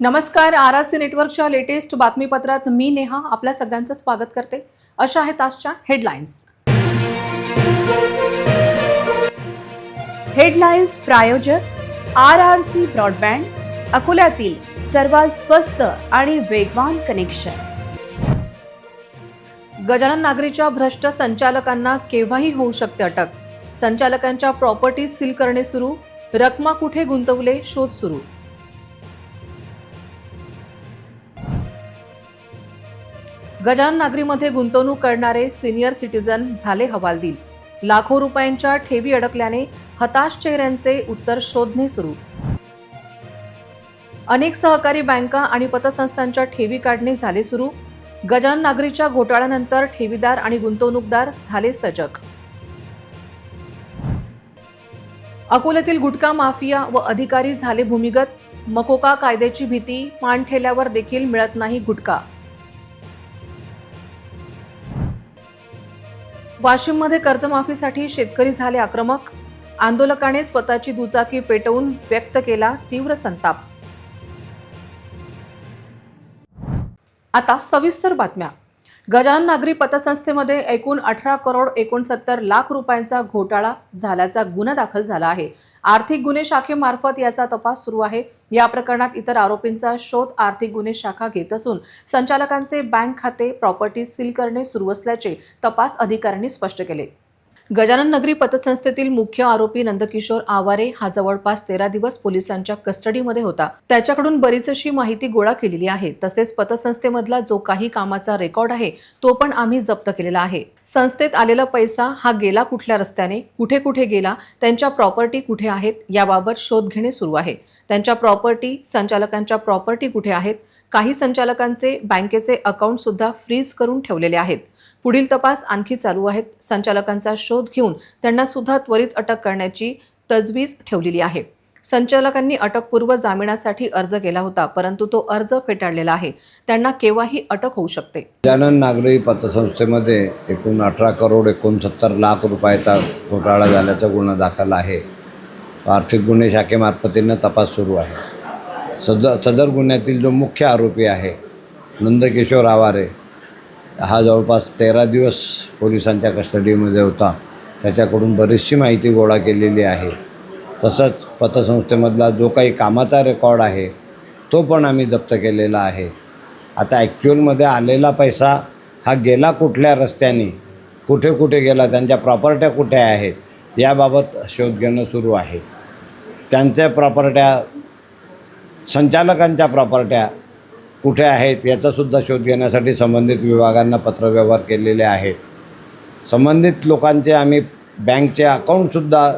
नमस्कार. RRC नेटवर्कच्या latest बातमीपत्रात मी नेहा आपल्या सगळ्यांचं स्वागत करते. अशा आहेत आजच्या हेडलाईन्स. हेडलाईन्स प्रायोजक RRC ब्रॉडबँड, अकोल्यातील सर्वात स्वस्त आणि वेगवान कनेक्शन. गजानन नागरीच्या भ्रष्ट संचालकांना केव्हाही होऊ शकते अटक. संचालकांच्या प्रॉपर्टी सील करणे सुरू. रकमा कुठे गुंतवले शोध सुरू. गजानन नागरीमध्ये गुंतवणूक करणारे सिनियर सिटीजन झाले हवालदिल. लाखो रुपयांच्या ठेवी अडकल्याने हताश चेहऱ्यांचे उत्तर शोधणे सुरू. अनेक सहकारी बँका आणि पतसंस्थांच्या ठेवी काढणे झाले सुरू. गजानन नागरीच्या घोटाळ्यानंतर ठेवीदार आणि गुंतवणूकदार झाले सजग. अकोल्यातील गुटखा माफिया व अधिकारी झाले भूमिगत. मकोका कायद्याची भीती, पान ठेल्यावर देखील मिळत नाही गुटखा. वाशिममध्ये कर्जमाफीसाठी शेतकरी झाले आक्रमक. आंदोलकाने स्वतःची दुचाकी पेटवून व्यक्त केला तीव्र संताप. आता सविस्तर बातम्या. गजानन नागरी पतसंस्थेमध्ये एकूण 18 करोड 69 लाख रुपयांचा घोटाळा झाल्याचा गुन्हा दाखल झाला आहे. आर्थिक गुन्हे शाखेमार्फत याचा तपास सुरू आहे. या प्रकरणात इतर आरोपींचा शोध आर्थिक गुन्हे शाखा घेत असून संचालकांचे बँक खाते, प्रॉपर्टी सील करणे सुरू असल्याचे तपास अधिकाऱ्यांनी स्पष्ट केले. गजानन नगरी पतसंस्थेतील मुख्य आरोपी नंदकिशोर आवारे हा जवळपास 13 दिवस पोलिसांच्या कस्टडीमध्ये होता. त्याच्याकडून बरीचशी माहिती गोळा केलेली आहे. तसेच पतसंस्थेमधला जो काही कामाचा रेकॉर्ड आहे तो पण आम्ही जप्त केलेला आहे. संस्थेत आलेला पैसा हा गेला कुठल्या रस्त्याने, कुठे कुठे गेला, त्यांच्या प्रॉपर्टी कुठे आहेत याबाबत शोध घेणे सुरू आहे. त्यांच्या प्रॉपर्टी, संचालकांच्या प्रॉपर्टी कुठे आहेत, काही संचालकांचे बँकेचे अकाउंट सुद्धा फ्रीज करून ठेवलेले आहेत. पुढील तपास आणखी चालू आहेत. संचालकांचा शोध घेऊन त्यांना सुद्धा त्वरित अटक करण्याची तजवीज ठेवलेली आहे. संचालकांनी अटकपूर्व जामिनासाठी अर्ज केला होता, परंतु तो अर्ज फेटाळलेला आहे. त्यांना केव्हाही अटक होऊ शकते. गजानन नागरी पतसंस्थेमध्ये एकूण 18 करोड 69 लाख रुपयाचा घोटाळा झाल्याचा गुन्हा दाखल आहे. आर्थिक गुन्हे शाखेमार्फतीनं तपास सुरू आहे. सदर गुन्ह्यातील जो मुख्य आरोपी आहे नंदकिशोर आवारे हा जवळपास 13 दिवस पोलिसांच्या कस्टडीमध्ये होता. त्याच्याकडून बरीचशी माहिती गोळा केलेली आहे. तसंच पतसंस्थेमधला जो काही कामाचा रेकॉर्ड आहे तो पण आम्ही जप्त केलेला आहे. आता ॲक्च्युअलमध्ये आलेला पैसा हा गेला कुठल्या रस्त्याने, कुठे कुठे गेला, त्यांच्या प्रॉपर्ट्या कुठे आहेत याबाबत शोध घेणं सुरू आहे. त्यांच्या प्रॉपर्ट्या, संचालकांच्या प्रॉपर्ट्या कुठे आहेत याचासुद्धा शोध घेण्यासाठी संबंधित विभागांना पत्रव्यवहार केलेले आहेत. संबंधित लोकांचे आम्ही बँकचे अकाउंटसुद्धा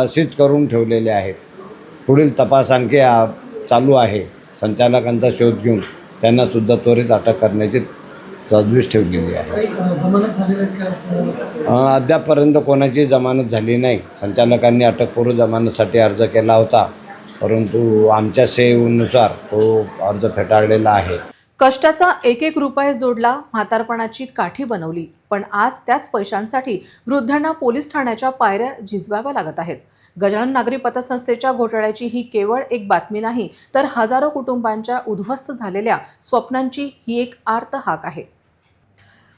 सीज करून ठेवलेले आहेत. पुढील तपास आणखी चालू आहे. संचालकांचा शोध घेऊन त्यांनासुद्धा त्वरित अटक करण्याची तजवीज ठेवलेली आहे. अद्यापपर्यंत कोणाची जमानत झाली नाही. संचालकांनी अटकपूर्व जमानतसाठी अर्ज केला होता, परंतु आमच्या सेवेनुसार तो अर्ज फेटाळलेला आहे. कष्टाचा एक एक रुपये जोडला, म्हातारपणाची काठी बनवली, पण आज त्याच पैशांसाठी वृद्धांना पोलीस ठाण्याच्या पायऱ्या झिजवाव्या लागत आहेत. गजानन नागरी पतसंस्थेच्या घोटाळ्याची ही केवळ एक बातमी नाही, तर हजारो कुटुंबांच्या उद्ध्वस्त झालेल्या स्वप्नांची ही एक आर्त हाक आहे.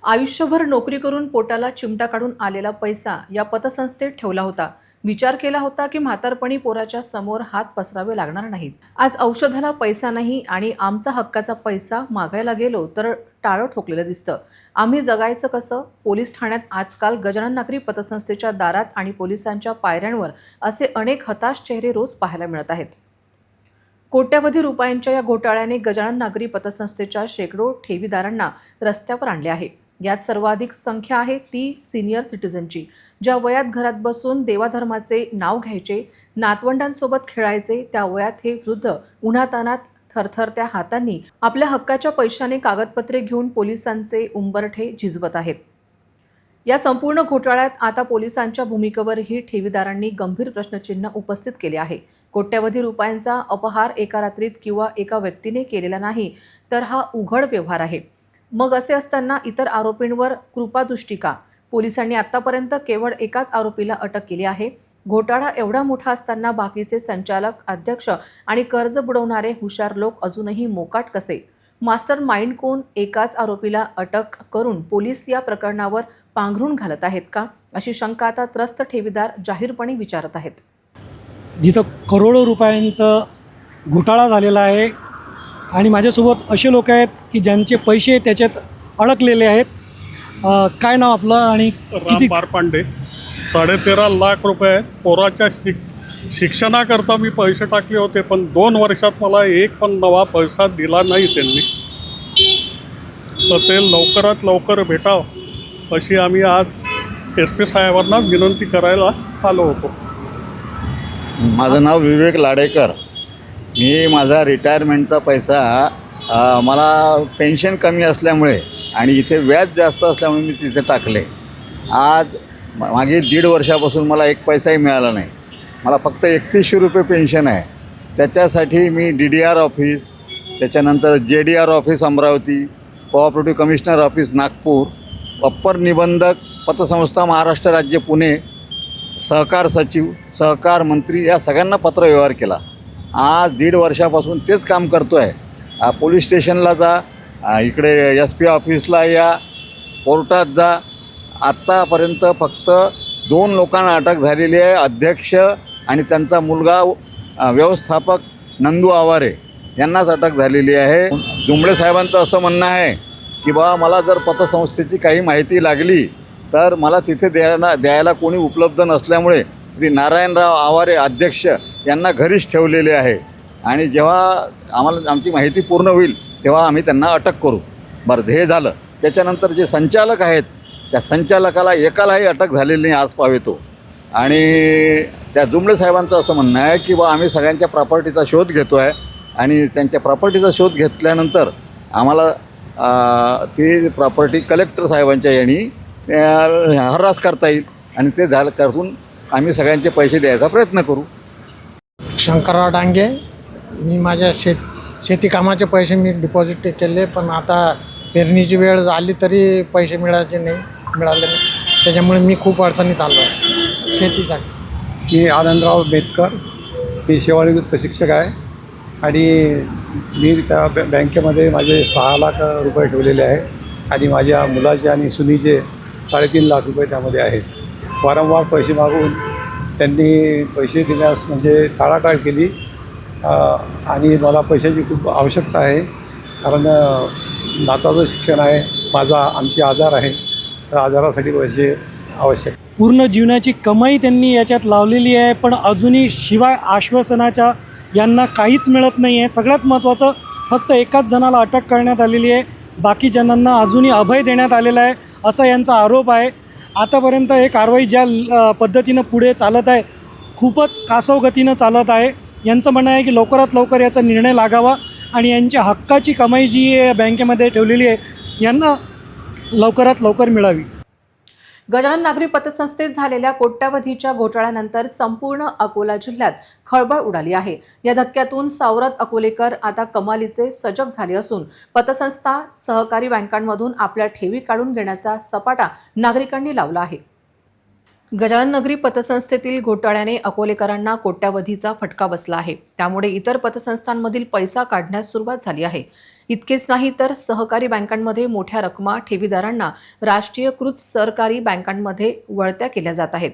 आयुष्यभर नोकरी करून पोटाला चिमटा काढून आलेला पैसा या पतसंस्थेत ठेवला होता. विचार केला होता की म्हातारपणी पोराच्या समोर हात पसरावे लागणार नाहीत. आज औषधाला पैसा नाही आणि आमचा हक्काचा पैसा मागायला गेलो तर टाळं ठोकलेलं दिसतं. आम्ही जगायचं कसं? पोलीस ठाण्यात आजकाल गजानन नागरी पतसंस्थेच्या दारात आणि पोलिसांच्या पायऱ्यांवर असे अनेक हताश चेहरे रोज पाहायला मिळत आहेत. कोट्यवधी रुपयांच्या या घोटाळ्याने गजानन नागरी पतसंस्थेच्या शेकडो ठेवीदारांना रस्त्यावर आणले आहे. यात सर्वाधिक संख्या आहे ती सिनियर सिटीजनची, ज्या वयात घरात बसून देवाधर्माचे नाव घ्यायचे, नातवंडांसोबत खेळायचे, त्या वयात हे वृद्ध उन्हातानात थरथरत्या हातांनी आपल्या हक्काच्या पैशाने कागदपत्रे घेऊन पोलिसांचे उंबरठे झिजवत आहेत. या संपूर्ण घोटाळ्यात आता पोलिसांच्या भूमिकेवर ही ठेवीदारांनी गंभीर प्रश्नचिन्ह उपस्थित केले आहे. कोट्यवधी रुपयांचा अपहार एका रात्रीत किंवा एका व्यक्तीने केलेला नाही, तर हा उघड व्यवहार आहे. मग असे असताना इतर आरोपींवर कृपादृष्टी का? पोलिसांनी आतापर्यंत केवळ एकाच आरोपीला अटक केली आहे. घोटाळा एवढा मोठा असताना बाकीचे संचालक, अध्यक्ष आणि कर्ज बुडवणारे हुशार लोक अजूनही मोकाट कसे? मास्टर माइंड कोण? एकाच आरोपीला अटक करून पोलीस या प्रकरणावर पांघरूण घालत आहेत का? अशी शंका आता त्रस्त ठेवीदार जाहीरपणे विचारत आहेत. जिथं करोडो रुपयांचं घोटाळा झालेला आहे आणि माझ्यासोबत असे लोक आहेत की ज्यांचे पैसे त्याच्यात अडकलेले आहेत. काय नाव आपलं आणि किती? राम बारपांडे. 13.5 लाख रुपये पोराच्या शिक्षणाकरता मी पैसे टाकले होते, पण 2 वर्षात मला एक पण नवा पैसा दिला नाही त्यांनी. तर ते लवकरात लवकर भेटावं अशी आम्ही आज SP साहेबांना विनंती करायला आलो होतो. माझं नाव विवेक लाडेकर. मी माझा रिटायरमेंटचा पैसा मला पेन्शन कमी असल्यामुळे आणि इथे व्याज जास्त असल्यामुळे मी तिथे टाकले. आज मागे 1.5 वर्षापासून मला एक पैसाही मिळाला नाही. मला फक्त 3100 रुपये पेन्शन आहे. त्याच्यासाठी मी DDR ऑफिस, त्याच्यानंतर JDR office Amravati, cooperative commissioner office Nagpur, upper निबंधक पतसंस्था महाराष्ट्र राज्य पुणे, सहकार सचिव, सहकार मंत्री या सगळ्यांना पत्रव्यवहार केला. आज 1.5 वर्षापासून तेच काम करतो आहे. पोलीस स्टेशनला जा, इकडे SP ऑफिसला या, कोर्टात जा. आत्तापर्यंत फक्त 2 लोकांना अटक झालेली आहे. अध्यक्ष आणि त्यांचा मुलगा व्यवस्थापक नंदू आवारे यांनाच अटक झालेली आहे. जुंबळे साहेबांचं असं म्हणणं आहे की बा मला जर पतसंस्थेची काही माहिती लागली तर मला तिथे द्यायला कोणी उपलब्ध नसल्यामुळे श्री नारायणराव आवारे अध्यक्ष यांना घरीच ठेवलेले आहे आणि जेव्हा आम्हाला आमची माहिती पूर्ण होईल तेव्हा आम्ही त्यांना अटक करू. बरं, हे झालं. त्याच्यानंतर जे संचालक आहेत त्या संचालकाला एकालाही अटक झालेली नाही आज पावेतो. आणि त्या जुंबळे साहेबांचं असं म्हणणं आहे की बा आम्ही सगळ्यांच्या प्रॉपर्टीचा शोध घेतो आहे आणि त्यांच्या प्रॉपर्टीचा शोध घेतल्यानंतर आम्हाला ती प्रॉपर्टी कलेक्टर साहेबांच्या यांनी हरास करता येईल आणि ते झालं करून आम्ही सगळ्यांचे पैसे द्यायचा प्रयत्न करू. शंकरराव डांगे. मी माझ्या शेती कामाचे पैसे मी डिपॉझिट केले, पण आता पेरणीची वेळ आली तरी पैसे मिळाले नाही. त्याच्यामुळे मी खूप अडचणीत आलो आहे शेतीसाठी. मी आनंदराव बेतकर, पेशेवाळीयुक्त शिक्षक आहे आणि मी त्या बँकेमध्ये माझे 6 लाख रुपये ठेवलेले आहे आणि माझ्या मुलाचे आणि सुनीचे 3.5 लाख रुपये त्यामध्ये आहेत. वारंवार पैसे मागून त्यांनी पैसे देण्यास म्हणजे टाळाटाळ केली आणि मला पैशाची खूप आवश्यकता आहे कारण नाताचं शिक्षण आहे, आमची आजार आहे, तर आजारासाठी पैसे आवश्यक. पूर्ण जीवनाची कमाई त्यांनी याच्यात लावलेली आहे, पण अजूनही शिवाय आश्वासनाच्या यांना काहीच मिळत नाही आहे. सगळ्यात महत्त्वाचं फक्त एकाच जणाला अटक करण्यात आलेली आहे, बाकी जणांना अजूनही अभय देण्यात आलेला आहे असा यांचा आरोप आहे. आतापर्यंत हे कारवाई ज्या पद्धतीनं पुढे चालत आहे खूपच कासव गतीनं चालत आहे. यांचं म्हणणं आहे की लवकरात लवकर याचा निर्णय लागावा आणि यांच्या हक्काची कमाई जी बँकेमध्ये ठेवलेली आहे यांना लवकरात लवकर मिळावी. गजानन नागरी पतसंस्थेत झालेल्या कोट्यावधीच्या घोटाळ्यानंतर संपूर्ण अकोला जिल्ह्यात खळबळ उडाली आहे. या धक्क्यातून सावरत अकोलेकर आता कमालीचे सजग झाले असून पतसंस्था, सहकारी बँकांमधून आपल्या ठेवी काढून घेण्याचा सपाटा नागरिकांनी लावला आहे. गजानन नगरी पतसंस्थेतील घोटाळ्याने अकोलेकरांना कोट्यावधीचा फटका बसला आहे. त्यामुळे इतर पतसंस्थांमधील पैसा काढण्यास सुरुवात झाली आहे. इतकेच नाही तर सहकारी बँकांमध्ये मोठ्या रकमा ठेवीदारांना राष्ट्रीयकृत सरकारी बँकांमध्ये वळत्या केल्या जात आहेत.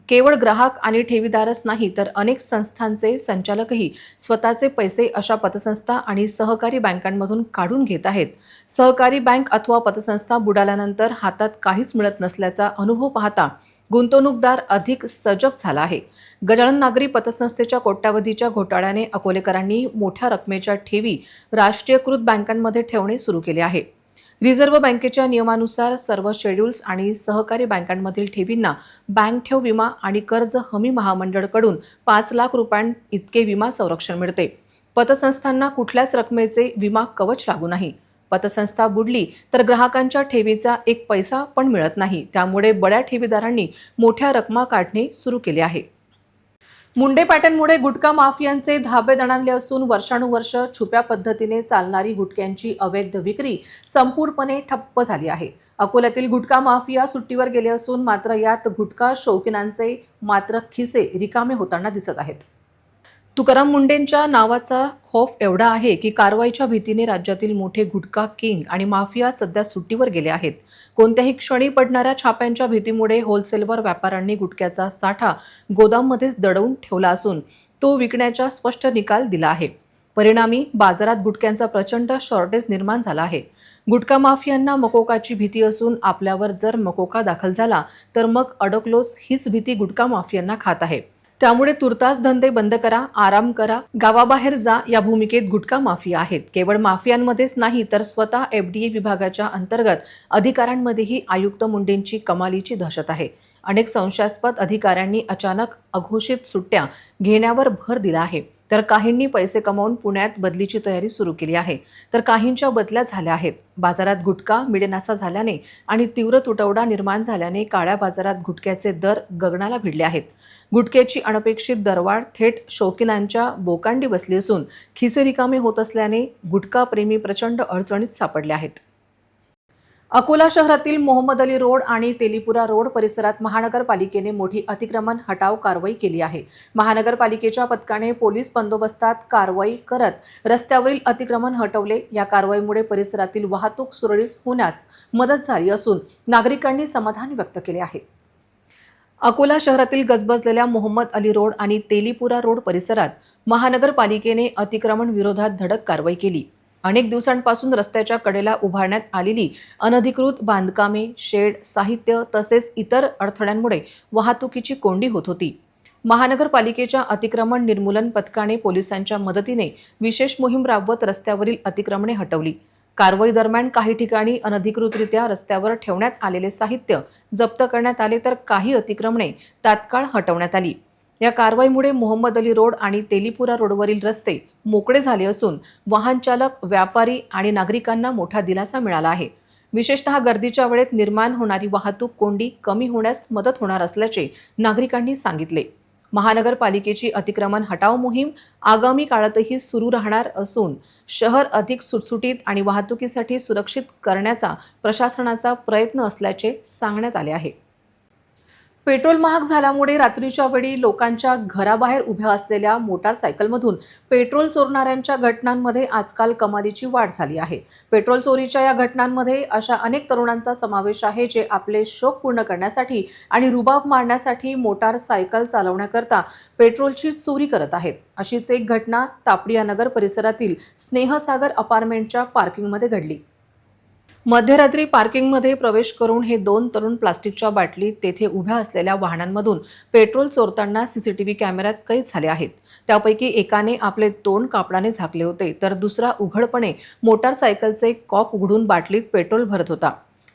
केवळ ग्राहक आणि ठेवीदारच नाही तर अनेक संस्थांचे संचालकही स्वतःचे पैसे अशा पतसंस्था आणि सहकारी बँकांमधून काढून घेत आहेत. सहकारी बँक अथवा पतसंस्था बुडाल्यानंतर हातात काहीच मिळत नसल्याचा अनुभव पाहता गुंतवणूकदार अधिक सजग झाला आहे. गजानन नागरी पतसंस्थेच्या कोट्यावधीच्या घोटाळ्याने अकोलेकरांनी मोठ्या रकमेच्या ठेवी राष्ट्रीयकृत बँकांमध्ये ठेवणे सुरू केले आहे. रिझर्व्ह बँकेच्या नियमानुसार सर्व शेड्यूल्स आणि सहकारी बँकांमधील ठेवींना बँक ठेव विमा आणि कर्ज हमी महामंडळकडून 5 लाख रुपयांइतके विमा संरक्षण मिळते. पतसंस्थांना कुठल्याच रकमेचे विमा कवच लागू नाही. पतसंस्था बुडली तर ग्राहकांच्या ठेवीचा 1 पैसा पण मिळत नाही. त्यामुळे बड्या ठेवीदारांनी मोठ्या रकमा काढणे सुरू केले आहे. मुंडे पॅटर्नमुळे गुटखा माफियांचे धाबे दणाणले असून वर्षानुवर्ष छुप्या पद्धतीने चालणारी गुटख्यांची अवैध विक्री संपूर्णपणे ठप्प झाली आहे. अकोल्यातील गुटखा माफिया सुट्टीवर गेले असून मात्र यात गुटखा शौकीनांचे मात्र खिसे रिकामे होताना दिसत आहेत. तुकाराम मुंडेंच्या नावाचा खौफ एवढा आहे की कारवाईच्या भीतीने राज्यातील मोठे गुटखा किंग आणि माफिया सध्या सुट्टीवर गेले आहेत. कोणत्याही क्षणी पडणाऱ्या छाप्यांच्या भीतीमुळे होलसेलवर व्यापाऱ्यांनी गुटख्याचा साठा गोदाममध्येच दडवून ठेवला असून तो विकण्याचा स्पष्ट निकाल दिला आहे. परिणामी बाजारात गुटख्यांचा प्रचंड शॉर्टेज निर्माण झाला आहे. गुटखा माफियांना मकोकाची भीती असून आपल्यावर जर मकोका दाखल झाला तर मग अडकलोच हीच भीती गुटखा माफियांना खात आहे. त्यामुळे तुर्तास धंदे बंद करा, आराम करा, गावाबाहेर जा या भूमिकेत गुटखा माफिया आहेत. केवळ माफियांमध्येच नाही तर स्वतः FDA विभागाच्या अंतर्गत अधिकाऱ्यांमध्येही आयुक्त मुंडेंची कमालीची दहशत आहे. अनेक संशयास्पद अधिकाऱ्यांनी अचानक अघोषित सुट्ट्या घेण्यावर भर दिला आहे, तर काहींनी पैसे कमावून पुण्यात बदलीची तयारी सुरू केली आहे, तर काहींच्या बदल्या झाल्या आहेत. बाजारात गुटखा मिडेनासा झाल्याने आणि तीव्र तुटवडा निर्माण झाल्याने काळ्या बाजारात गुटख्याचे दर गगनाला भिडले आहेत. गुटख्याची अनपेक्षित दरवाढ थेट शौकीनांच्या बोकांडी बसली असून खिसे रिकामे होत असल्याने गुटखा प्रेमी प्रचंड अडचणीत सापडले आहेत. अकोला शहरातील मोहम्मद अली रोड आणि तेलीपुरा रोड परिसरात महानगरपालिकेने मोठी अतिक्रमण हटाव कारवाई केली आहे. महानगरपालिकेच्या पथकाने पोलीस बंदोबस्तात कारवाई करत रस्त्यावरील अतिक्रमण हटवले. या कारवाईमुळे परिसरातील वाहतूक सुरळीत होण्यास मदत झाली असून नागरिकांनी समाधान व्यक्त केले आहे. अकोला शहरातील गजबजलेल्या मोहम्मद अली रोड आणि तेलीपुरा रोड परिसरात महानगरपालिकेने अतिक्रमण विरोधात धडक कारवाई केली. अनेक दिवसांपासून रस्त्याच्या कडेला उभारण्यात आलेली अनधिकृत बांधकामे, शेड, साहित्य तसेच इतर अडथळ्यांमुळे वाहतुकीची कोंडी होत होती. महानगरपालिकेच्या अतिक्रमण निर्मूलन पथकाने पोलिसांच्या मदतीने विशेष मोहीम राबवत रस्त्यावरील अतिक्रमणे हटवली. कारवाई दरम्यान काही ठिकाणी अनधिकृतरित्या रस्त्यावर ठेवण्यात आलेले साहित्य जप्त करण्यात आले, तर काही अतिक्रमणे तात्काळ हटवण्यात आली. या कारवाईमुळे मोहम्मद अली रोड आणि तेलीपुरा रोडवरील रस्ते मोकळे झाले असून वाहन चालक, व्यापारी आणि नागरिकांना मोठा दिलासा मिळाला आहे. विशेषतः गर्दीच्या वेळेत निर्माण होणारी वाहतूक कोंडी कमी होण्यास मदत होणार असल्याचे नागरिकांनी सांगितले. महानगरपालिकेची अतिक्रमण हटाव मोहीम आगामी काळातही सुरू राहणार असून शहर अधिक सुटसुटीत आणि वाहतुकीसाठी सुरक्षित करण्याचा प्रशासनाचा प्रयत्न असल्याचे सांगण्यात आले आहे. पेट्रोल महाग झाल्यामुळे रात्रीच्या वेळी लोकांच्या घराबाहेर उभ्या असलेल्या मोटारसायकलमधून पेट्रोल चोरणाऱ्यांच्या घटनांमध्ये आजकाल कमालीची वाढ झाली आहे. पेट्रोल चोरीच्या या घटनांमध्ये अशा अनेक तरुणांचा समावेश आहे जे आपले शौक पूर्ण करण्यासाठी आणि रुबाब मारण्यासाठी मोटारसायकल चालवण्याकरता पेट्रोलची चोरी करत आहेत. अशीच एक घटना तापडिया नगर परिसरातील स्नेहसागर अपार्टमेंटच्या पार्किंगमध्ये घडली. मध्यरात्री पार्किंगमध्ये प्रवेश करून हे दोन तरुण प्लास्टिकच्या बाटली तेथे उभ्या असलेल्या वाहनांमधून पेट्रोल चोरताना सीसीटीव्ही कॅमेऱ्यात कैद झाले आहेत. त्यापैकी एकाने आपले तोंड कापडाने झाकले होते, तर दुसरा उघडपणे मोटारसायकलचे कॉक उघडून बाटलीत पेट्रोल भरत होता.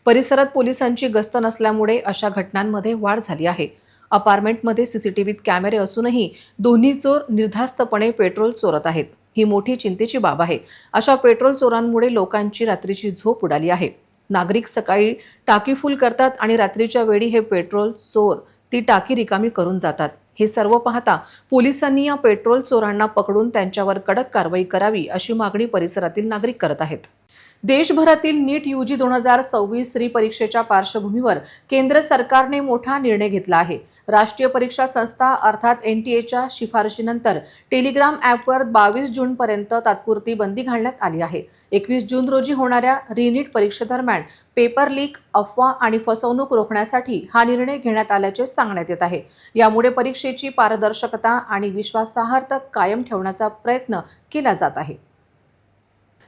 परिसरात पोलिसांची गस्त नसल्यामुळे अशा घटनांमध्ये वाढ झाली आहे. अपार्टमेंटमध्ये सीसीटीव्हीत कॅमेरे असूनही दोन्ही चोर निर्धास्तपणे पेट्रोल चोरत आहेत. ही मोठी चिंतेची बाब आहे. अशा पेट्रोल चोरांमुळे लोकांची रात्रीची झोप उडाली आहे. नागरिक सकाळी टाकी फुल करतात आणि रात्रीच्या वेळी हे पेट्रोल चोर ती टाकी रिकामी करून जातात. हे सर्व पाहता पोलिसांनी या पेट्रोल चोरांना पकडून त्यांच्यावर कडक कारवाई करावी अशी मागणी परिसरातील नागरिक करत आहेत. देशभरातील नीट UG 2026 परीक्षेच्या पार्श्वभूमीवर केंद्र सरकारने मोठा निर्णय घेतला आहे. राष्ट्रीय परीक्षा संस्था अर्थात NTA शिफारशीनंतर टेलिग्राम ॲपवर 22 जूनपर्यंत तात्पुरती बंदी घालण्यात आली आहे. 21 जून रोजी होणाऱ्या रिनीट परीक्षेदरम्यान पेपर लीक, अफवा आणि फसवणूक रोखण्यासाठी हा निर्णय घेण्यात आल्याचे सांगण्यात येत आहे. यामुळे परीक्षेची पारदर्शकता आणि विश्वासार्हता कायम ठेवण्याचा प्रयत्न केला जात आहे.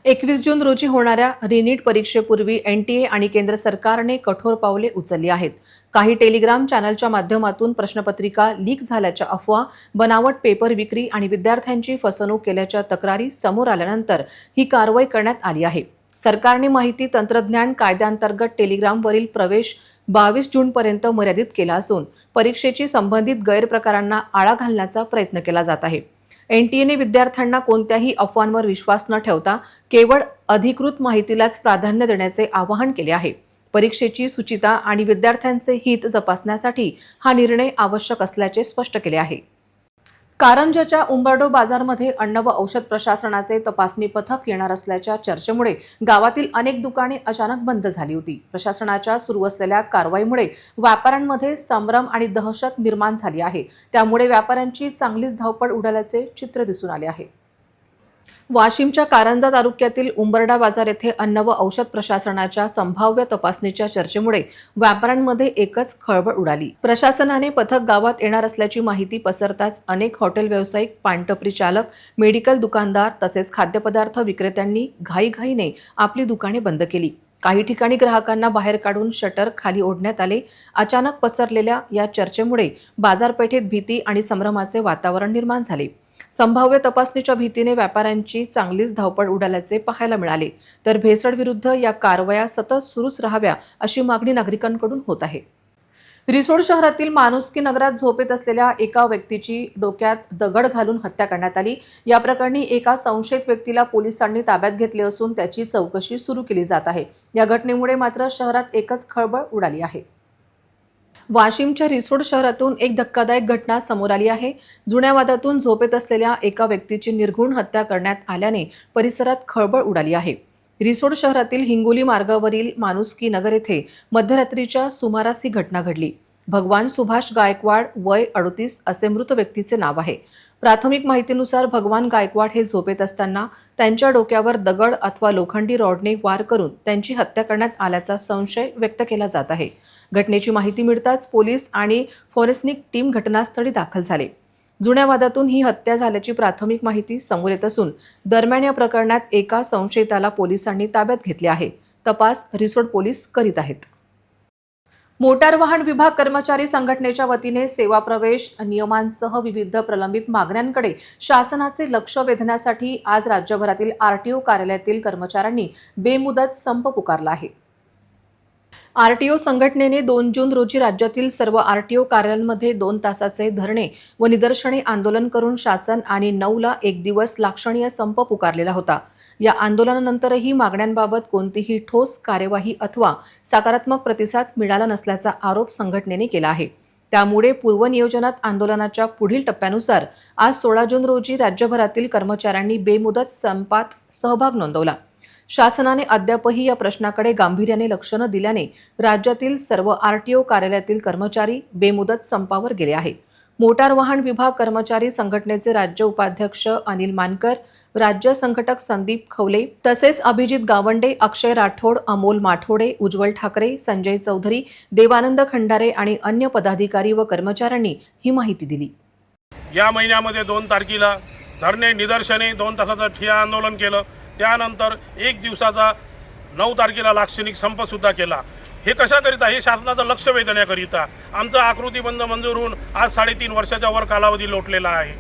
21 जून रोजी होणाऱ्या रिनीट परीक्षेपूर्वी NTA आणि केंद्र सरकारने कठोर पावले उचलली आहेत. काही टेलिग्राम चॅनलच्या माध्यमातून प्रश्नपत्रिका लीक झाल्याच्या अफवा, बनावट पेपर विक्री आणि विद्यार्थ्यांची फसवणूक केल्याच्या तक्रारी समोर आल्यानंतर ही कारवाई करण्यात आली आहे. सरकारने माहिती तंत्रज्ञान कायद्याअंतर्गत टेलिग्रामवरील प्रवेश 22 जूनपर्यंत मर्यादित केला असून परीक्षेशी संबंधित गैरप्रकारांना आळा घालण्याचा प्रयत्न केला जात आहे. NTAने विद्यार्थ्यांना कोणत्याही अफवांवर विश्वास न ठेवता केवळ अधिकृत माहितीलाच प्राधान्य देण्याचे आवाहन केले आहे. परीक्षेची सुचिता आणि विद्यार्थ्यांचे हित जपासण्यासाठी हा निर्णय आवश्यक असल्याचे स्पष्ट केले आहे. कारंजाच्या उंबरडो बाजारमध्ये अन्न व औषध प्रशासनाचे तपासणी पथक येणार असल्याच्या चर्चेमुळे गावातील अनेक दुकाने अचानक बंद झाली होती. प्रशासनाच्या सुरू असलेल्या कारवाईमुळे व्यापाऱ्यांमध्ये संभ्रम आणि दहशत निर्माण झाली आहे. त्यामुळे व्यापाऱ्यांची चांगलीच धावपळ उडाल्याचे चित्र दिसून आले आहे. वाशिमच्या कारंजा तालुक्यातील उंबरडा बाजार येथे अन्न व औषध प्रशासनाच्या संभाव्य तपासणीच्या चर्चेमुळे व्यापाऱ्यांमध्ये एकच खळबळ उडाली. प्रशासनाने पथक गावात येणार असल्याची माहिती पसरताच अनेक हॉटेल व्यावसायिक, पानटपरी चालक, मेडिकल दुकानदार तसेच खाद्यपदार्थ विक्रेत्यांनी घाईघाईने आपली दुकाने बंद केली. काही ठिकाणी ग्राहकांना बाहेर काढून शटर खाली ओढण्यात आले. अचानक पसरलेल्या या चर्चेमुळे बाजारपेठेत भीती आणि संभ्रमाचे वातावरण निर्माण झाले. संभाव्य तपासणीच्या भीतीने व्यापाऱ्यांची चांगलीच धावपळ उडाल्याचे पाहायला मिळाले. तर भेसळ विरुद्ध या कारवाया सतत सुरूच राहाव्या अशी मागणी नागरिकांकडून होत आहे. रिसोड शहरातील माणुसकी नगरात झोपेत असलेल्या एका व्यक्तीची डोक्यात दगड घालून हत्या करण्यात आली. या प्रकरणी एका संशयित व्यक्तीला पोलिसांनी ताब्यात घेतले असून त्याची चौकशी सुरू केली जात आहे. या घटनेमुळे मात्र शहरात एकच खळबळ उडाली आहे. वाशिमच्या रिसोड शहरातून एक धक्कादायक घटना समोर आली आहे. जुन्या वादातून झोपेत असलेल्या एका व्यक्तीची निर्घृण हत्या करण्यात आल्याने परिसरात खळबळ उडाली आहे. रिसोड शहरातील हिंगोली मार्गावरील माणुसकी नगर येथे मध्यरात्रीच्या सुमारास ही घटना घडली. भगवान सुभाष गायकवाड, वय 38 असे मृत व्यक्तीचे नाव आहे. प्राथमिक माहितीनुसार भगवान गायकवाड हे झोपेत असताना त्यांच्या डोक्यावर दगड अथवा लोखंडी रॉडने वार करून त्यांची हत्या करण्यात आल्याचा संशय व्यक्त केला जात आहे. घटनेची माहिती मिळताच पोलीस आणि फॉरेन्सिक टीम घटनास्थळी दाखल झाले. जुन्या वादातून ही हत्या झाल्याची प्राथमिक माहिती समोर येत असून दरम्यान या प्रकरणात एका संशयिताला पोलिसांनी ताब्यात घेतले आहे. तपास रिसोड पोलीस करीत आहेत. मोटार वाहन विभाग कर्मचारी संघटनेच्या वतीने सेवा प्रवेश नियमांसह विविध प्रलंबित मागण्यांकडे शासनाचे लक्ष वेधण्यासाठी आज राज्यभरातील आरटीओ कार्यालयातील कर्मचाऱ्यांनी बेमुदत संप पुकारला आहे. आरटीओ संघटनेने 2 जून रोजी राज्यातील सर्व आरटीओ कार्यालयांमध्ये 2 तासाचे धरणे व निदर्शने आंदोलन करून शासन आणि 9ला एक दिवस लक्षणीय संप पुकारलेला होता. या आंदोलनानंतरही मागण्यांबाबत कोणतीही ठोस कार्यवाही अथवा सकारात्मक प्रतिसाद मिळाला नसल्याचा आरोप संघटनेने केला आहे. त्यामुळे पूर्वनियोजनात आंदोलनाच्या पुढील टप्प्यानुसार आज 16 जून रोजी राज्यभरातील कर्मचाऱ्यांनी बेमुदत संपात सहभाग नोंदवला. शासनाने अद्यापही या प्रश्नाकडे गांभीर्याने लक्ष न दिल्याने राज्यातील सर्व आरटीओ कार्यालयातील कर्मचारी बेमुदत संपावर गेले आहेत. मोटार वाहन विभाग कर्मचारी संघटनेचे राज्य उपाध्यक्ष अनिल मानकर, राज्य संघटक संदीप खवले तसेच अभिजित गावंडे, अक्षय राठोड, अमोल माठोडे, उज्ज्वल ठाकरे, संजय चौधरी, देवानंद खंडारे आणि अन्य पदाधिकारी व कर्मचाऱ्यांनी ही माहिती दिली. या महिन्यामध्ये 2 तारखेला धरणे, निदर्शने, 2 तासाचं ठिय्या आंदोलन केलं. त्यानंतर 1 दिवसाचा 9 तारखेला लाक्षणिक संपसुद्धा केला. हे कशाकरिता? हे शासनाचं लक्ष वेधण्याकरिता. आमचं आकृतीबंध मंजूर होऊन आज 3.5 वर्षाच्या वर कालावधी लोटलेला आहे.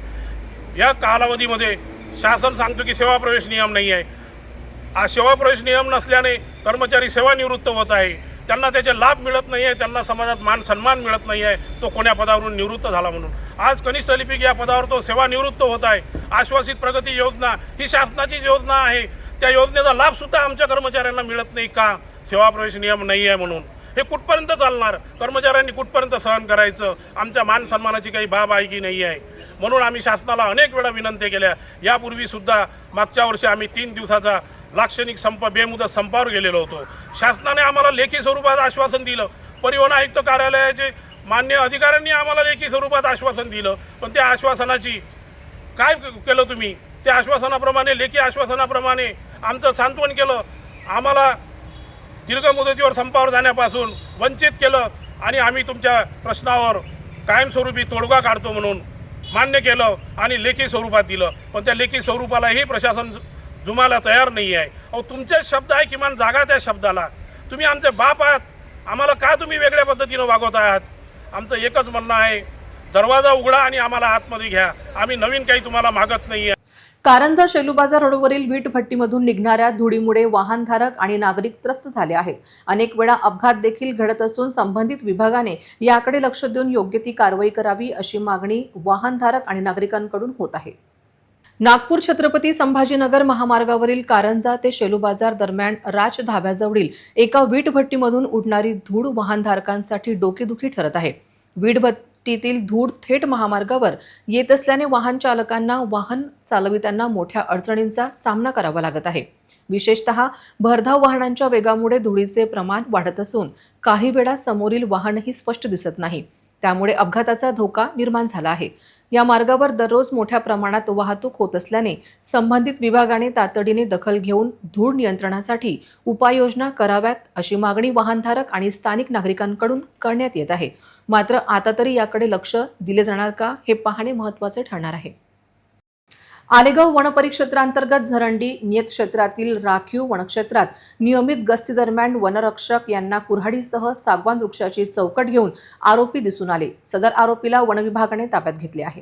या कालावधीमध्ये शासन सांगतो की सेवा प्रवेश नियम नाही आहे. सेवा प्रवेश नियम नसल्याने कर्मचारी सेवानिवृत्त होत आहे. त्यांना त्याचे लाभ मिळत नाही आहे. त्यांना समाजात मान सन्मान मिळत नाही आहे. तो कोण्या पदावरून निवृत्त झाला म्हणून. आज कनिष्ठ लिपिक या पदावर तो सेवानिवृत्त होत आहे. आश्वासित प्रगती योजना ही शासनाची योजना आहे. त्या योजनेचा लाभसुद्धा आमच्या कर्मचाऱ्यांना मिळत नाही का? सेवा प्रवेश नियम नाही आहे म्हणून. हे कुठपर्यंत चालणार? कर्मचाऱ्यांनी कुठपर्यंत सहन करायचं? आमच्या मान सन्मानाची काही बाब आहे की नाही आहे? म्हणून आम्ही शासनाला अनेक वेळा विनंती केल्या. यापूर्वीसुद्धा मागच्या वर्षी आम्ही 3 दिवसाचा लाक्षणिक संप, बेमुदत संपावर गेलेलो होतो. शासनाने आम्हाला लेखी स्वरूपात आश्वासन दिलं. परिवहन आयुक्त कार्यालयाचे मान्य अधिकाऱ्यांनी आम्हाला लेखी स्वरूपात आश्वासन दिलं. पण त्या आश्वासनाची काय केलं तुम्ही? त्या आश्वासनाप्रमाणे, लेखी आश्वासनाप्रमाणे आमचं सांत्वन केलं. आम्हाला दीर्घ मुदतीवर संपावर जाण्यापासून वंचित केलं आणि आम्ही तुमच्या प्रश्नावर कायमस्वरूपी तोडगा काढतो म्हणून मान्य केलं आणि लेखी स्वरूपात दिलं. पण त्या लेखी स्वरूपालाही प्रशासन जुमायला तयार नाही आहे. अहो, तुमचेच शब्द आहे, किमान जागा त्या शब्दाला. तुम्ही आमचे बाप आहात. आम्हाला का तुम्ही वेगळ्या पद्धतीनं वागवत आहात? आमचं एकच म्हणणं आहे, दरवाजा उघडा आणि आम्हाला आतमध्ये घ्या. आम्ही नवीन काही तुम्हाला मागत नाही आहे. कारंजा शेलूबाजार रोडवरील वीट भट्टीमधून निघणाऱ्या धुळीमुळे वाहनधारक आणि नागरिक त्रस्त झाले आहेत. अनेक वेळा अपघात देखील घडत असून संबंधित विभागाने याकडे लक्ष देऊन योग्य ती कारवाई करावी अशी मागणी वाहनधारक आणि नागरिकांकडून होत आहे. नागपूर छत्रपती संभाजीनगर महामार्गावरील कारंजा ते शेलूबाजार दरम्यान राज धाब्याजवळील एका वीट भट्टीमधून उडणारी धूळ वाहनधारकांसाठी डोकेदुखी ठरत आहे. वीट टीतील धूळ थेट महामार्गावर येत असल्याने वाहन चालकांना वाहन चालविताना मोठ्या अडचणींचा सामना करावा लागत आहे. विशेषतः भरधाव वाहनांच्या वेगामुळे धुळीचे प्रमाण वाढत असून काही वेळा समोरील वाहनही स्पष्ट दिसत नाही. त्यामुळे अपघाताचा धोका निर्माण झाला आहे. या मार्गावर दररोज मोठ्या प्रमाणात वाहतूक होत असल्याने संबंधित विभागाने तातडीने दखल घेऊन धूळ नियंत्रणासाठी उपाययोजना कराव्यात अशी मागणी वाहनधारक आणि स्थानिक नागरिकांकडून करण्यात येत आहे. मात्र आता तरी याकडे लक्ष दिले जाणार का हे पाहणे महत्त्वाचे ठरणार आहे. आलेगाव वनपरिक्षेत्रांतर्गत झरंडी नियत क्षेत्रातील राखीव वनक्षेत्रात नियमित गस्तीदरम्यान वनरक्षक यांना कुऱ्हाडीसह सागवान वृक्षाची चौकट घेऊन आरोपी दिसून आले. सदर आरोपीला वनविभागाने ताब्यात घेतले आहे.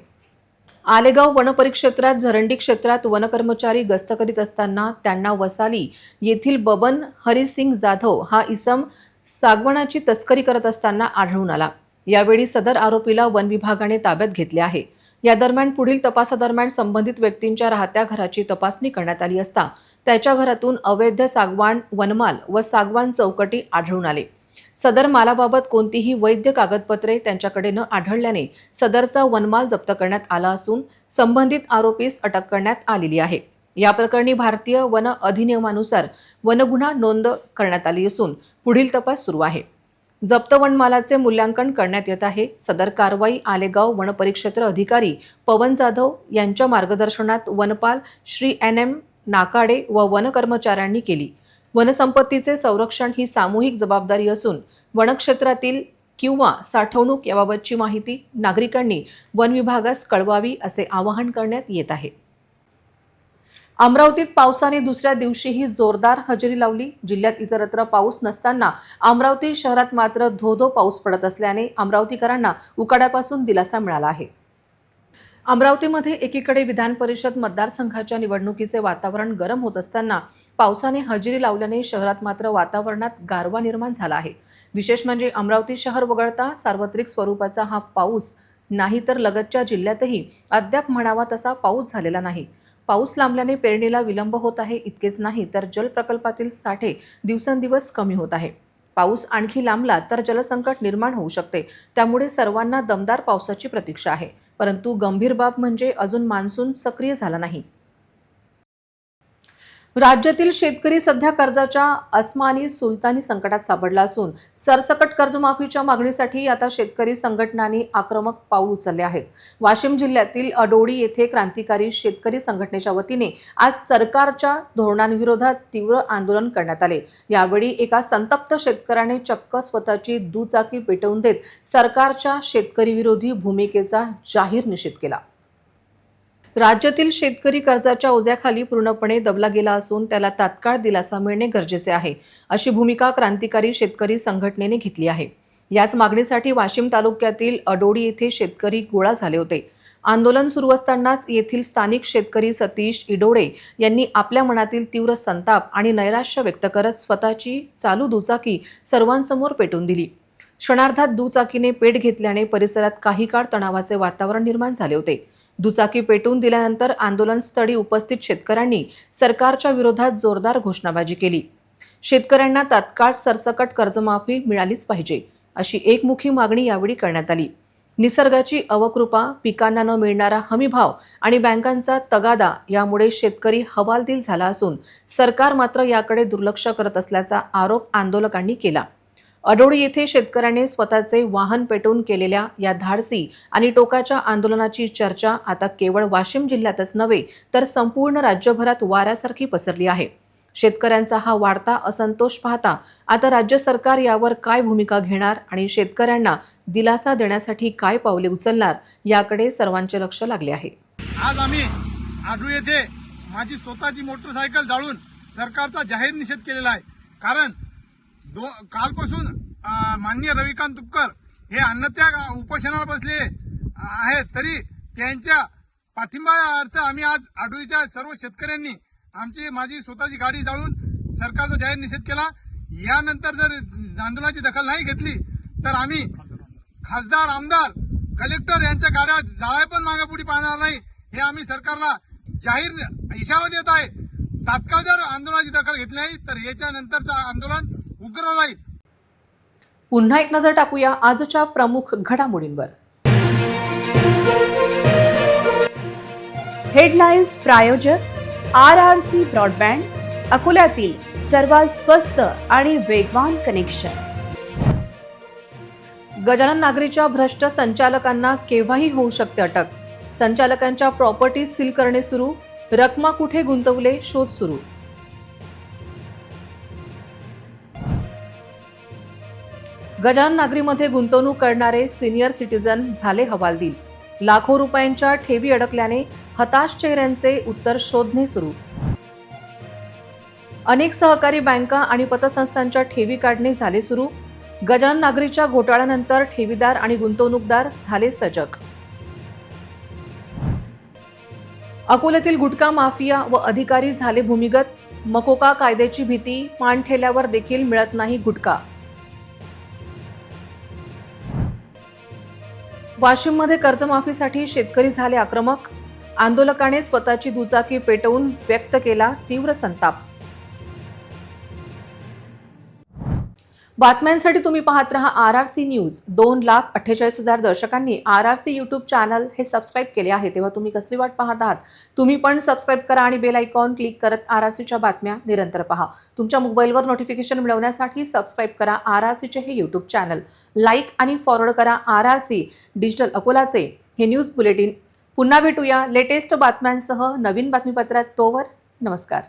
आलेगाव वनपरिक्षेत्रात झरंडी क्षेत्रात वनकर्मचारी गस्त करीत असताना त्यांना वसाली येथील बबन हरिसिंग जाधव हा इसम सागवानाची तस्करी करत असताना आढळून आला. यावेळी सदर आरोपीला वनविभागाने ताब्यात घेतले आहे. या दरम्यान पुढील तपासादरम्यान संबंधित व्यक्तींच्या राहत्या घराची तपासणी करण्यात आली असता त्याच्या घरातून अवैध सागवान वनमाल व सागवान चौकटी आढळून आले. सदर मालाबाबत कोणतीही वैध कागदपत्रे त्यांच्याकडे न आढळल्याने सदरचा वनमाल जप्त करण्यात आला असून संबंधित आरोपीस अटक करण्यात आलेली आहे. या प्रकरणी भारतीय वन अधिनियमानुसार वनगुन्हा नोंद करण्यात आली असून पुढील तपास सुरू आहे. जप्त वनमालाचे मूल्यांकन करण्यात येत आहे. सदर कारवाई आलेगाव वनपरिक्षेत्र अधिकारी पवन जाधव यांच्या मार्गदर्शनात वनपाल श्री NM नाकाडे व वन कर्मचाऱ्यांनी केली. वनसंपत्तीचे संरक्षण ही सामूहिक जबाबदारी असून वनक्षेत्रातील किंवा साठवणूक याबाबतची माहिती नागरिकांनी वन विभागास कळवावी असे आवाहन करण्यात येत आहे. अमरावतीत पावसाने दुसऱ्या दिवशीही जोरदार हजेरी लावली. जिल्ह्यात इतरत्र पाऊस नसताना अमरावती शहरात मात्र धो-धो पाऊस पडत असल्याने अमरावतीकरांना उकाड्यापासून दिलासा मिळाला आहे. अमरावतीमध्ये एकीकडे विधान परिषद मतदारसंघाच्या निवडणुकीचे वातावरण गरम होत असताना पावसाने हजेरी लावल्याने शहरात मात्र वातावरणात गारवा निर्माण झाला आहे. विशेष म्हणजे अमरावती शहर वगळता सार्वत्रिक स्वरूपाचा हा पाऊस नाही तर लगतच्या जिल्ह्यातही अद्याप म्हणावा तसा पाऊस झालेला नाही. पाऊस लांबल्याने पेरणीला विलंब होत आहे. इतकेच नाही तर जलप्रकल्पातील साठे दिवसेंदिवस कमी होत आहे. पाऊस आणखी लांबला तर जलसंकट निर्माण होऊ शकते. त्यामुळे सर्वांना दमदार पावसाची प्रतीक्षा आहे. परंतु गंभीर बाब म्हणजे अजून मान्सून सक्रिय झाला नाही. राज्यातील शेतकरी सध्या कर्जाच्या अस्मानी सुलतानी संकटात सापडला असून सरसकट कर्जमाफीच्या मागणीसाठी आता शेतकरी संघटनांनी आक्रमक पाऊल उचलले आहेत. वाशिम जिल्ह्यातील अडोडी येथे क्रांतिकारी शेतकरी संघटनेच्या वतीने आज सरकारच्या धोरणांविरोधात तीव्र आंदोलन करण्यात आले. यावेळी एका संतप्त शेतकऱ्याने चक्क स्वतःची दुचाकी पेटवून देत सरकारच्या शेतकरी विरोधी भूमिकेचा जाहीर निषेध केला. राज्यातील शेतकरी कर्जाच्या ओझ्याखाली पूर्णपणे दबला गेला असून त्याला तात्काळ दिलासा मिळणे गरजेचे आहे अशी भूमिका क्रांतिकारी शेतकरी संघटनेने घेतली आहे. याच मागणीसाठी वाशिम तालुक्यातील अडोडी येथे शेतकरी गोळा झाले होते. आंदोलन सुरू असतानाच येथील स्थानिक शेतकरी सतीश इडोडे यांनी आपल्या मनातील तीव्र संताप आणि नैराश्य व्यक्त करत स्वतःची चालू दुचाकी सर्वांसमोर पेटवून दिली. क्षणार्धात दुचाकीने पेट घेतल्याने परिसरात काही काळ तणावाचे वातावरण निर्माण झाले होते. दुचाकी पेटवून दिल्यानंतर आंदोलनस्थळी उपस्थित शेतकऱ्यांनी सरकारच्या विरोधात जोरदार घोषणाबाजी केली. शेतकऱ्यांना तात्काळ सरसकट कर्जमाफी मिळालीच पाहिजे अशी एकमुखी मागणी यावेळी करण्यात आली. निसर्गाची अवकृपा, पिकांना न मिळणारा हमीभाव आणि बँकांचा तगादा यामुळे शेतकरी हवालदिल झाला असून सरकार मात्र याकडे दुर्लक्ष करत असल्याचा आरोप आंदोलकांनी केला. अडोडी येथे शेतकऱ्याने स्वतःचे वाहन पेटवून केलेल्या या धाडसी आणि टोकाच्या आंदोलनाची चर्चा आता केवळ वाशिम जिल्ह्यातच नव्हे तर संपूर्ण राज्यभरात वाऱ्यासारखी पसरली आहे. शेतकऱ्यांचा हा वाढता असंतोष पाहता आता राज्य सरकार यावर काय भूमिका घेणार आणि शेतकऱ्यांना दिलासा देण्यासाठी काय पावले उचलणार याकडे सर्वांचे लक्ष लागले आहे. आज आम्ही आडू येथे माझी स्वतःची मोटरसायकल जाळून सरकारचा जाहीर निषेध केलेला आहे. कारण कालपासून माननीय रविकांत तुपकर हे अन्नत्याग उपोषणाला बसले आहेत, तरी त्यांच्या पाठिंब्यार्थ आम्ही आज आडूईच्या सर्व शेतकऱ्यांनी माझी स्वतःची गाडी जाळून सरकारचा जाहीर निषेध केला. यानंतर जर आंदोलनाची दखल नाही घेतली तर आम्ही खासदार, आमदार, कलेक्टर यांच्या गाड्या जाळाय पण मागेपुढे पाहणार नाही हे आम्ही सरकारला जाहीर इशारा देत आहे. तात्काळ जर आंदोलनाची दखल घेतली नाही तर याच्या नंतरचं आंदोलन उग्र राहील. पुन्हा एक नजर टाकूया आजच्या प्रमुख घडामोडींवर. हेडलाईन्स प्रायोजक RRC ब्रॉडबँड, अकोल्यातील सर्वात स्वस्त आणि वेगवान कनेक्शन. गजानन नागरीच्या भ्रष्ट संचालकांना केव्हाही होऊ शकते अटक. संचालकांच्या प्रॉपर्टी सील करणे सुरू, रकमा कुठे गुंतवले शोध सुरू. गजानन नागरीमध्ये गुंतवणूक करणारे सिनियर सिटीजन झाले हवालदिल. लाखो रुपयांच्या ठेवी अडकल्याने हताश चेहऱ्यांचे उत्तर शोधणे सुरू. अनेक सहकारी बँका आणि पतसंस्थांच्या ठेवी काढणे झाले सुरू. गजानन नागरीच्या घोटाळ्यानंतर ठेवीदार आणि गुंतवणूकदार झाले सजग. अकोल्यातील गुटखा माफिया व अधिकारी झाले भूमिगत. मकोका कायद्याची भीती, पान ठेल्यावर देखील मिळत नाही गुटखा. वाशिममध्ये कर्जमाफीसाठी शेतकरी झाले आक्रमक. आंदोलकाने स्वतःची दुचाकी पेटवून व्यक्त केला तीव्र संताप. बातम्यांसाठी तुम्ही पाहत रहा RRC news. 2,48,000 दर्शकांनी RRC YouTube channel हे सबस्क्राईब केले आहे, तेव्हा तुम्ही कसली वाट पाहत आहात? तुम्ही पण सबस्क्राईब करा आणि बेल आयकॉन क्लिक करत RRCच्या बातम्या निरंतर पहा. तुमच्या मोबाईलवर नोटिफिकेशन मिळवण्यासाठी सबस्क्राईब करा RRCचे हे यूट्यूब चॅनल. लाईक आणि फॉरवर्ड करा RRC डिजिटल अकोलाचे हे न्यूज बुलेटिन. पुन्हा भेटूया लेटेस्ट बातम्यांसह नवीन बातमीपत्रात. तोवर नमस्कार.